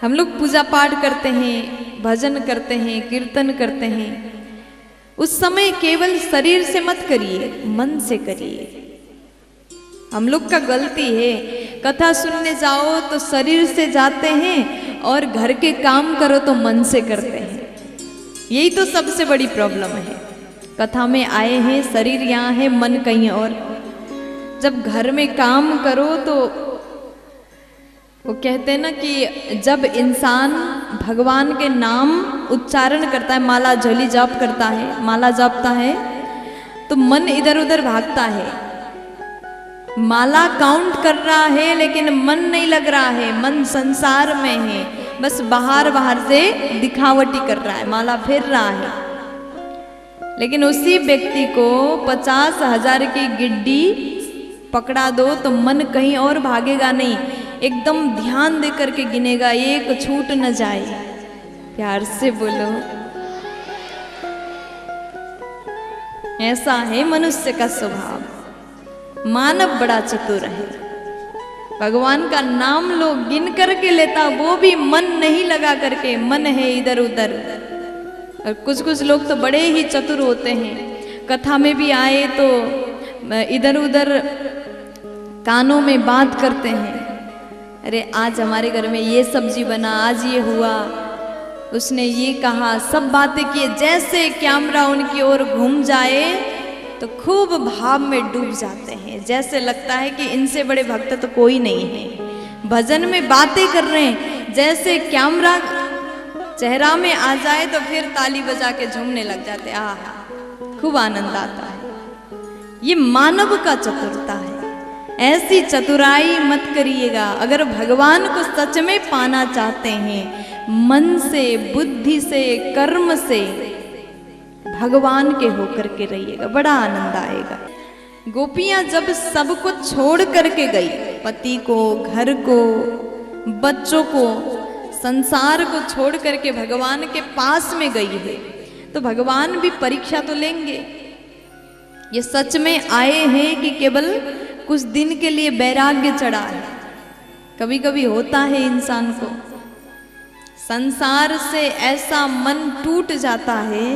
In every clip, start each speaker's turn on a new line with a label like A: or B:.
A: हम लोग पूजा पाठ करते हैं, भजन करते हैं, कीर्तन करते हैं, उस समय केवल शरीर से मत करिए, मन से करिए। हम लोग का गलती है, कथा सुनने जाओ तो शरीर से जाते हैं और घर के काम करो तो मन से करते हैं। यही तो सबसे बड़ी प्रॉब्लम है। कथा में आए हैं, शरीर यहाँ है, मन कहीं और। जब घर में काम करो तो वो कहते हैं ना कि जब इंसान भगवान के नाम उच्चारण करता है, माला झोली जाप करता है, माला जापता है, तो मन इधर उधर भागता है। माला काउंट कर रहा है लेकिन मन नहीं लग रहा है, मन संसार में है, बस बाहर बाहर से दिखावटी कर रहा है, माला फेर रहा है। लेकिन उसी व्यक्ति को 50,000 की गिड्डी पकड़ा दो तो मन कहीं और भागेगा नहीं, एकदम ध्यान दे करके गिनेगा, एक छूट न जाए। प्यार से बोलो। ऐसा है मनुष्य का स्वभाव। मानव बड़ा चतुर है, भगवान का नाम लो गिन करके लेता, वो भी मन नहीं लगा करके, मन है इधर उधर। और कुछ कुछ लोग तो बड़े ही चतुर होते हैं, कथा में भी आए तो इधर उधर कानों में बात करते हैं। अरे आज हमारे घर में ये सब्जी बना, आज ये हुआ, उसने ये कहा, सब बातें किए। जैसे कैमरा उनकी ओर घूम जाए तो खूब भाव में डूब जाते हैं, जैसे लगता है कि इनसे बड़े भक्त तो कोई नहीं है। भजन में बातें कर रहे हैं, जैसे कैमरा चेहरा में आ जाए तो फिर ताली बजा के झूमने लग जाते। आहा, खूब आनंद आता है। ये मानव का चतुरता है। ऐसी चतुराई मत करिएगा। अगर भगवान को सच में पाना चाहते हैं, मन से, बुद्धि से, कर्म से भगवान के होकर के रहिएगा, बड़ा आनंद आएगा। गोपियां जब सब कुछ छोड़ करके गई, पति को, घर को, बच्चों को, संसार को छोड़ करके भगवान के पास में गई है, तो भगवान भी परीक्षा तो लेंगे। ये सच में आए हैं कि केवल कुछ दिन के लिए वैराग्य चढ़ा है? कभी कभी होता है इंसान को, संसार से ऐसा मन टूट जाता है,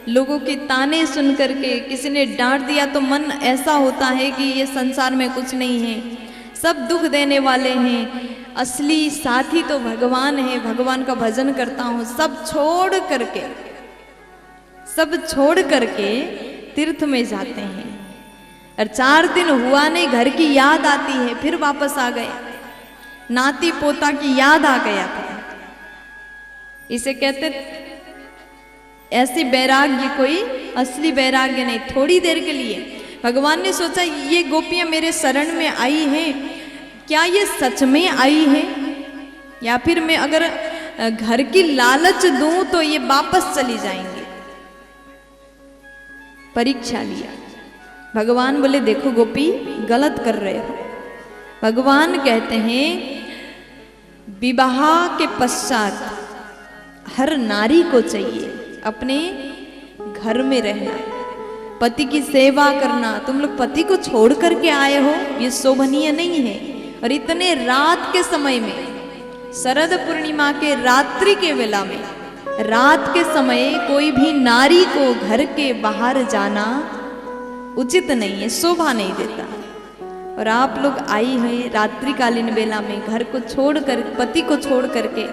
A: लोगों के ताने सुन करके, किसी ने डांट दिया तो मन ऐसा होता है कि ये संसार में कुछ नहीं है, सब दुख देने वाले हैं, असली साथी तो भगवान है, भगवान का भजन करता हूँ, सब छोड़ करके तीर्थ में जाते हैं। और 4 दिन हुआ नहीं, घर की याद आती है, फिर वापस आ गए, नाती पोता की याद आ गया था। इसे कहते ऐसी वैराग्य कोई असली वैराग्य नहीं, थोड़ी देर के लिए। भगवान ने सोचा ये गोपियां मेरे शरण में आई हैं, क्या ये सच में आई है, या फिर मैं अगर घर की लालच दूं तो ये वापस चली जाएंगे। परीक्षा लिया। भगवान बोले देखो गोपी, गलत कर रहे हो। भगवान कहते हैं विवाह के पश्चात हर नारी को चाहिए अपने घर में रहना, पति की सेवा करना। तुम लोग पति को छोड़ करके आए हो, ये शोभनीय नहीं है। और इतने रात के समय में, शरद पूर्णिमा के रात्रि के वेला में, रात के समय कोई भी नारी को घर के बाहर जाना उचित नहीं है, शोभा नहीं देता। और आप लोग आई हैं रात्रिकालीन वेला में, घर को छोड़कर, पति को छोड़ करके,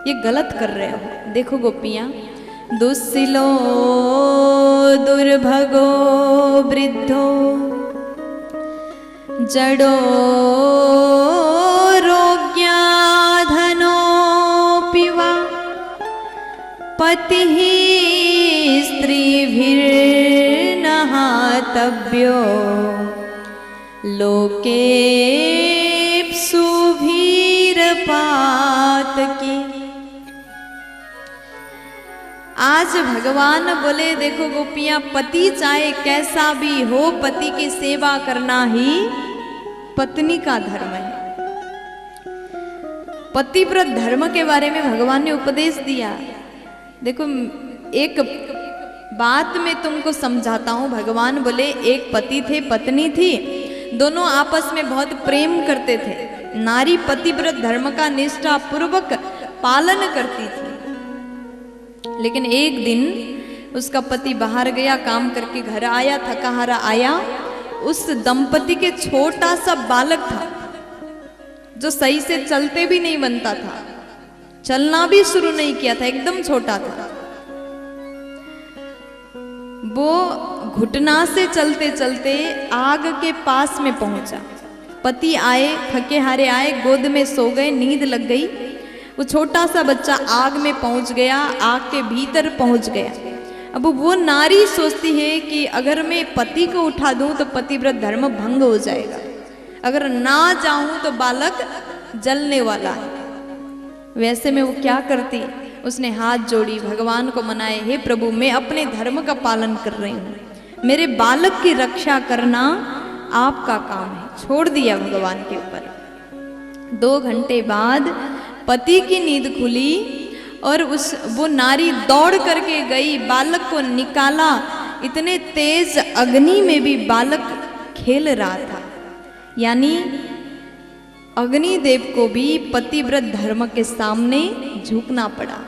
A: ये गलत कर रहे हो। देखो गोपियां, दुस्सिलो दुर्भगो वृद्धो जड़ो रोग्या धनो पिवा पति स्त्रीभिर्नहातव्यो लोकेप्सु भीरपातकी। आज भगवान बोले देखो गोपियां, पति चाहे कैसा भी हो, पति की सेवा करना ही पत्नी का धर्म है। पतिव्रत धर्म के बारे में भगवान ने उपदेश दिया। देखो एक बात मैं तुमको समझाता हूँ। भगवान बोले एक पति थे, पत्नी थी, दोनों आपस में बहुत प्रेम करते थे। नारी पतिव्रत धर्म का निष्ठा पूर्वक पालन करती थी। लेकिन एक दिन उसका पति बाहर गया, काम करके घर आया, थका हारा आया। उस दंपति के छोटा सा बालक था जो सही से चलते भी नहीं बनता था, चलना भी शुरू नहीं किया था, एकदम छोटा था। वो घुटना से चलते चलते आग के पास में पहुंचा। पति आए, थके हारे आए, गोद में सो गए, नींद लग गई। वो छोटा सा बच्चा आग में पहुंच गया, आग के भीतर पहुंच गया। अब वो नारी सोचती है कि अगर मैं पति को उठा दूं तो पतिव्रत धर्म भंग हो जाएगा, अगर ना जाऊं तो बालक जलने वाला है। वैसे में वो क्या करती, उसने हाथ जोड़ी, भगवान को मनाए, हे प्रभु मैं अपने धर्म का पालन कर रही हूँ, मेरे बालक की रक्षा करना आपका काम है। छोड़ दिया भगवान के ऊपर। 2 घंटे बाद पति की नींद खुली और वो नारी दौड़ करके गई, बालक को निकाला। इतने तेज अग्नि में भी बालक खेल रहा था। यानी अग्निदेव को भी पतिव्रत धर्म के सामने झुकना पड़ा।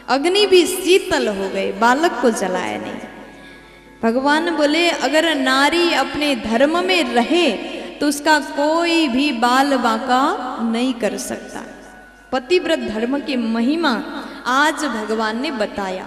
A: अग्नि भी शीतल हो गए, बालक को जलाया नहीं। भगवान बोले अगर नारी अपने धर्म में रहे तो उसका कोई भी बाल बांका नहीं कर सकता। पतिव्रत धर्म की महिमा आज भगवान ने बताया।